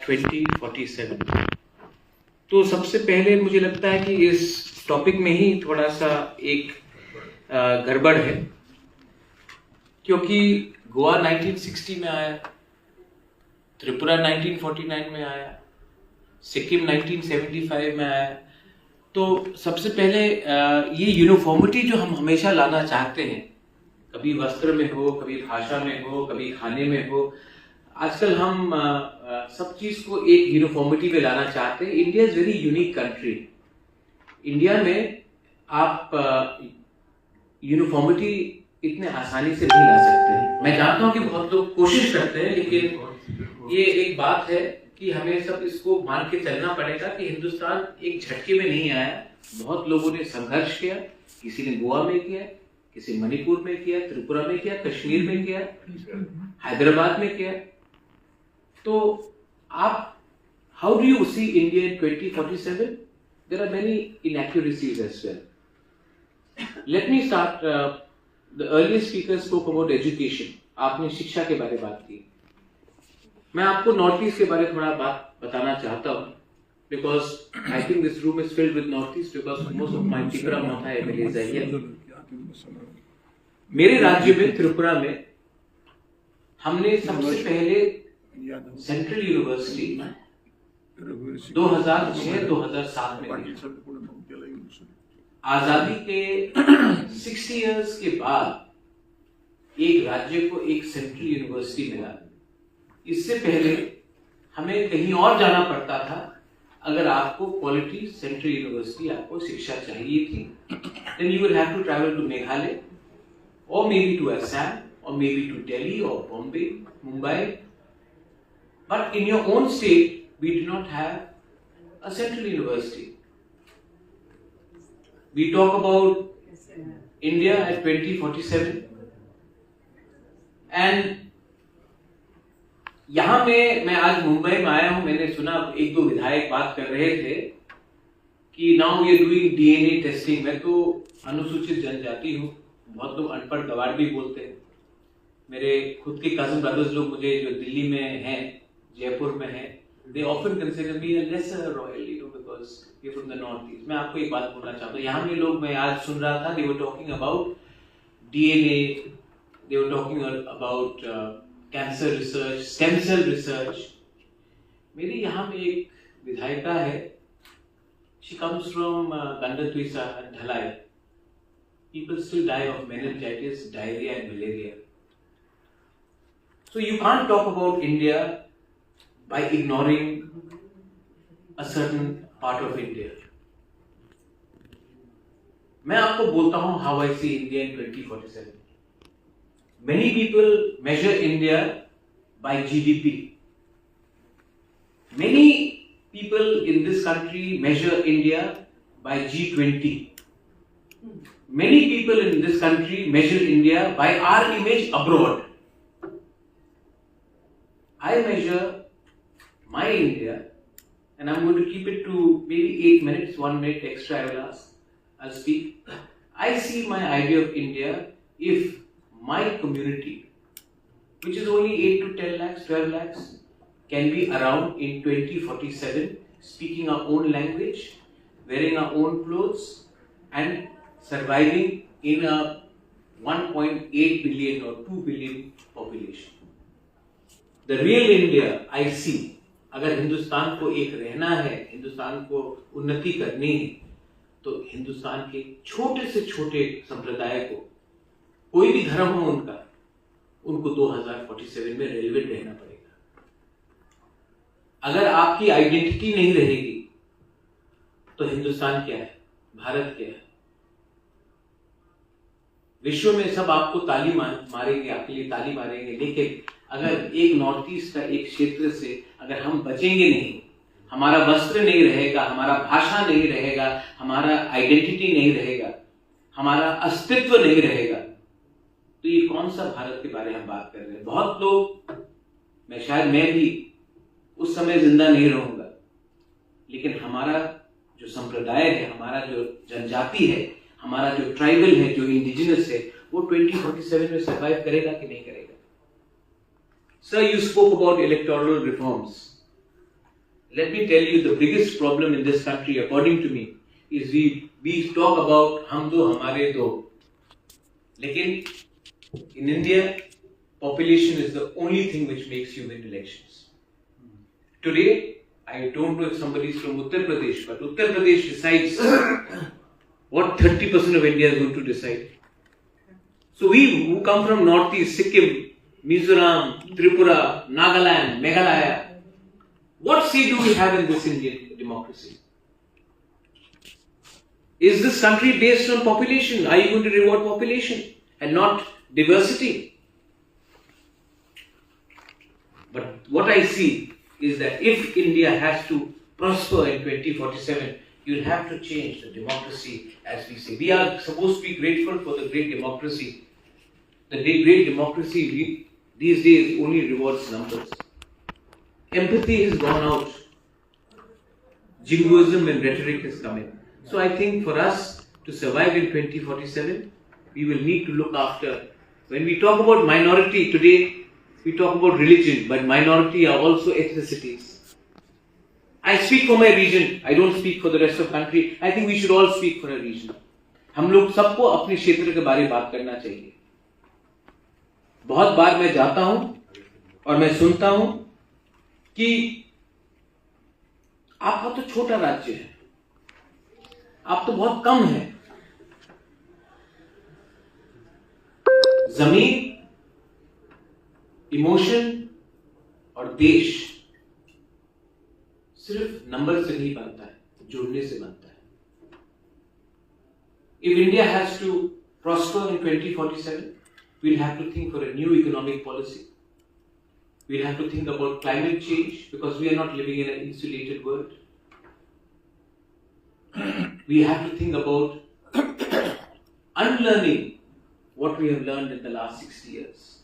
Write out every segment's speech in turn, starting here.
2047। तो सबसे पहले मुझे लगता है कि इस टॉपिक में ही थोड़ा सा एक गड़बड़ है, क्योंकि गोवा 1960 में आया, त्रिपुरा 1949 में आया, सिक्किम 1975 में आया। तो सबसे पहले ये यूनिफॉर्मिटी जो हम हमेशा लाना चाहते हैं, कभी वस्त्र में हो, कभी भाषा में हो, कभी खाने में हो, आजकल हम सब चीज को एक यूनिफॉर्मिटी में लाना चाहते हैं। India is very unique country. India में आप यूनिफॉर्मिटी इतने आसानी से नहीं ला सकते हैं। मैं जानता हूं कि बहुत लोग कोशिश करते हैं, लेकिन ये एक बात है कि हमें सब इसको मान के चलना पड़ेगा कि हिंदुस्तान एक झटके में नहीं आया। बहुत लोगों ने संघर्ष किया, किसी ने गोवा में किया, किसी मणिपुर में किया, त्रिपुरा में किया, कश्मीर में किया, हैदराबाद में किया। तो आप how do you see India in 2047? There are many inaccuracies as well. Let me start. The earlier speaker spoke about education. आपने शिक्षा के बारे में बात की। मैं आपको नॉर्थ ईस्ट के बारे में थोड़ा बात बताना चाहता हूँ, because I think this room is filled with North East because most of my Tripura Matha MLAs are here. मेरे राज्य में त्रिपुरा में हमने सबसे पहले सेंट्रल यूनिवर्सिटी 2006-2007 में आजादी के 60 इयर्स के बाद एक राज्य को एक सेंट्रल यूनिवर्सिटी मिला। इससे पहले हमें कहीं और जाना पड़ता था अगर आपको क्वालिटी सेंट्रल यूनिवर्सिटी आपको शिक्षा चाहिए थी। then you would have to travel to Meghalaya or maybe to Assam or maybe to Delhi or Bombay, Mumbai. But in your own state, we did not have a central university. We talk about India at 2047, and यहाँ मैं आज मुंबई में आया हूँ। मैंने सुना एक दो विधायक बात कर रहे थे कि now we are doing DNA testing. मैं तो अनुसूचित जनजाति हूँ, बहुत लोग अनपढ़ गवार भी बोलते हैं। मेरे खुद के कजन ब्रदर्स लोग मुझे जो दिल्ली में हैं, जयपुर में हैं, they often consider me a lesser royal, because we're from the north east. मैं आपको एक बात बोलना चाहता हूँ। यहाँ में लोग, मैं आज सुन रहा था, they were talking about DNA, they were talking about cancer research, stem cell research. मेरी यहाँ में एक विधायिका है, she comes from Gandatwisa and Dhalai. People still die of meningitis, diarrhea and malaria. So you can't talk about India by ignoring a certain part of India. मैं आपको बोलता हूँ how I see India in 2047. Many people measure India by GDP. Many people in this country measure India by G20. Many people in this country measure India by our image abroad. I measure my India, and I'm going to keep it to maybe 8 minutes, 1 minute extra I'll speak. I see my idea of India if my community, which is only 8 to 10 lakhs, 12 lakhs, can be around in 2047, speaking our own language, wearing our own clothes, and surviving in a 1.8 billion or 2 billion population. The real India I see, अगर हिंदुस्तान को एक रहना है, हिंदुस्तान को उन्नति करनी है, तो हिंदुस्तान के छोटे से छोटे संप्रदाय को, कोई भी धर्म हो उनको 2047 में रेलिवेंट रहना पड़ेगा। अगर आपकी आइडेंटिटी नहीं रहेगी तो हिंदुस्तान क्या है, भारत क्या है? विश्व में सब आपको ताली मारेंगे, आपके लिए ताली मारेंगे, लेकिन अगर एक नॉर्थ ईस्ट का एक क्षेत्र से अगर हम बचेंगे नहीं, हमारा वस्त्र नहीं रहेगा, हमारा भाषा नहीं रहेगा, हमारा आइडेंटिटी नहीं रहेगा, हमारा अस्तित्व नहीं रहेगा, तो ये कौन सा भारत के बारे में हम बात कर रहे हैं? बहुत लोग, मैं भी उस समय जिंदा नहीं रहूंगा, लेकिन हमारा जो संप्रदाय है, हमारा जो जनजाति है, हमारा जो ट्राइबल है, जो इंडिजिनस है, वो 2047 में सर्वाइव करेगा कि नहीं करेगा? Sir, you spoke about electoral reforms. let me tell you, the biggest problem in this country, according to me, is we talk about hum do, hamare do. Lekin in India, population is the only thing which makes you win elections. Today, I don't know if somebody is from Uttar Pradesh, but Uttar Pradesh decides what 30% of India is going to decide. So we who come from Northeast, Sikkim, Mizoram, Tripura, Nagaland, Meghalaya, what say do we have in this Indian democracy? Is this country based on population? Are you going to reward population and not diversity? But what I see is that if India has to prosper in 2047, you'll have to change the democracy as we say. We are supposed to be grateful for the great democracy. The great democracy these days only rewards numbers. Empathy has gone out. Jingoism and rhetoric has come in. So I think for us to survive in 2047, we will need to look after. When we talk about minority today, we talk about religion, but minority are also ethnicities. I speak for my region. I don't speak for the rest of the country. I think we should all speak for a region. हम लोग सबको अपने क्षेत्र के बारे में बात करना चाहिए. बहुत बार मैं जाता हूं और मैं सुनता हूं कि आपका तो छोटा राज्य है, आप तो बहुत कम है. जमीन, इमोशन और देश सिर्फ नंबर से नहीं बनता है, जुड़ने से बनता है. If India has to prosper in 2047, we'll have to think for a new economic policy. We'll have to think about climate change because we are not living in an insulated world. We have to think about unlearning what we have learned in the last 60 years.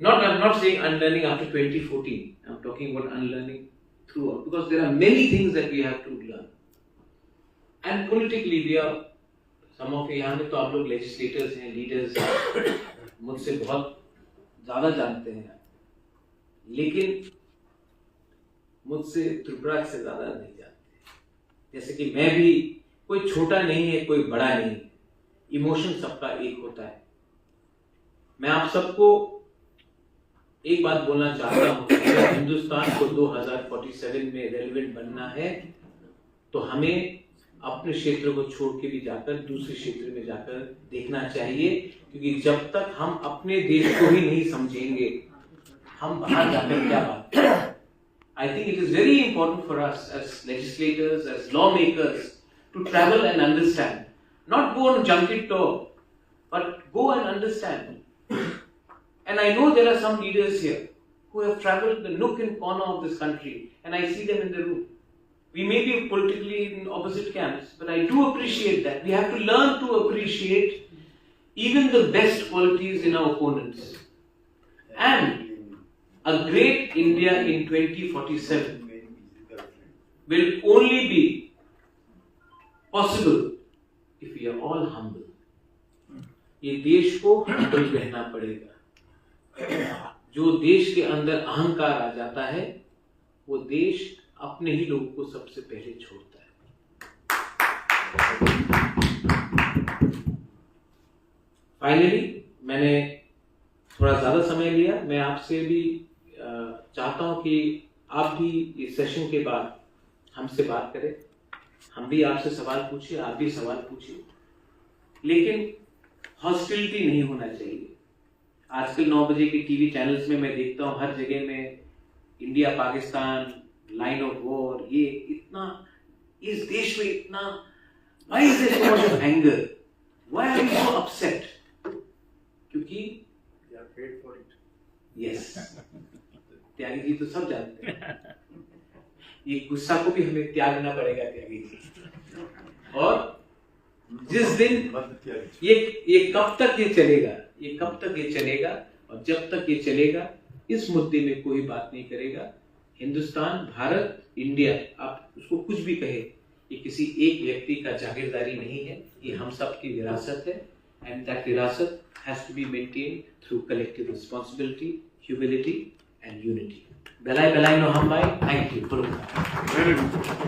I'm not saying unlearning after 2014. I'm talking about unlearning throughout because there are many things that we have to learn. And politically, we are some of यहाँ में तो आप लोग legislators हैं, leaders हैं, मुझसे बहुत ज़्यादा जानते हैं, लेकिन मुझसे त्रिपुरा से ज़्यादा नहीं जानते. जैसे कि मैं भी कोई छोटा नहीं है, कोई बड़ा नहीं है. इमोशन सबका एक होता है. मैं आप सबको एक बात बोलना चाहता हूँ कि अगर हिंदुस्तान को 2047 में रेलेवेंट बनना है तो हमें अपने क्षेत्र को छोड़ के भी जाकर दूसरे क्षेत्र में जाकर देखना चाहिए, क्योंकि जब तक हम अपने देश को ही नहीं समझेंगे हम बाहर जाकर क्या बात करें. I think it is very important for us as legislators, as lawmakers, to travel and understand. Not go on a junket tour, but go and understand. And I know there are some leaders here who have traveled the nook and corner of this country, and I see them in the room. We may be politically in opposite camps, but I do appreciate that. We have to learn to appreciate even the best qualities in our opponents. And a great India in 2047 will only be possible if we are all humble. ये देश को humble रहना पड़ेगा. जो देश के अंदर अहंकार आ जाता है, वो देश अपने ही लोगों को सबसे पहले छोड़ता है. फाइनली मैंने थोड़ा ज्यादा समय लिया. मैं आपसे भी चाहता हूं कि आप भी इस सेशन के बाद हमसे बात करें. हम भी आपसे सवाल पूछिए, आप भी सवाल पूछिए, लेकिन हॉस्टिलिटी नहीं होना चाहिए. आजकल 9 बजे के टीवी चैनल्स में मैं देखता हूं हर जगह में India Pakistan line of war. ये इतना इस देश में इतना, why is there so much of anger? Why are you so upset? क्योंकि they are paid for it. Yes. Tyagi ji तो सब जानते हैं. ये गुस्सा को भी हमें त्यागना पड़ेगा त्यागी जी. और जिस दिन ये कब तक ये चलेगा, ये कब तक ये चलेगा, और जब तक ये चलेगा इस मुद्दे में कोई बात नहीं करेगा. हिंदुस्तान, भारत, इंडिया, आप उसको कुछ भी कहे, ये किसी एक व्यक्ति का जागीरदारी नहीं है, ये हम सब की विरासत है. एंड दैट विरासत has to be maintained through collective responsibility, humility and unity. Belai belai no hambai. Thank you. Purukka. Very good.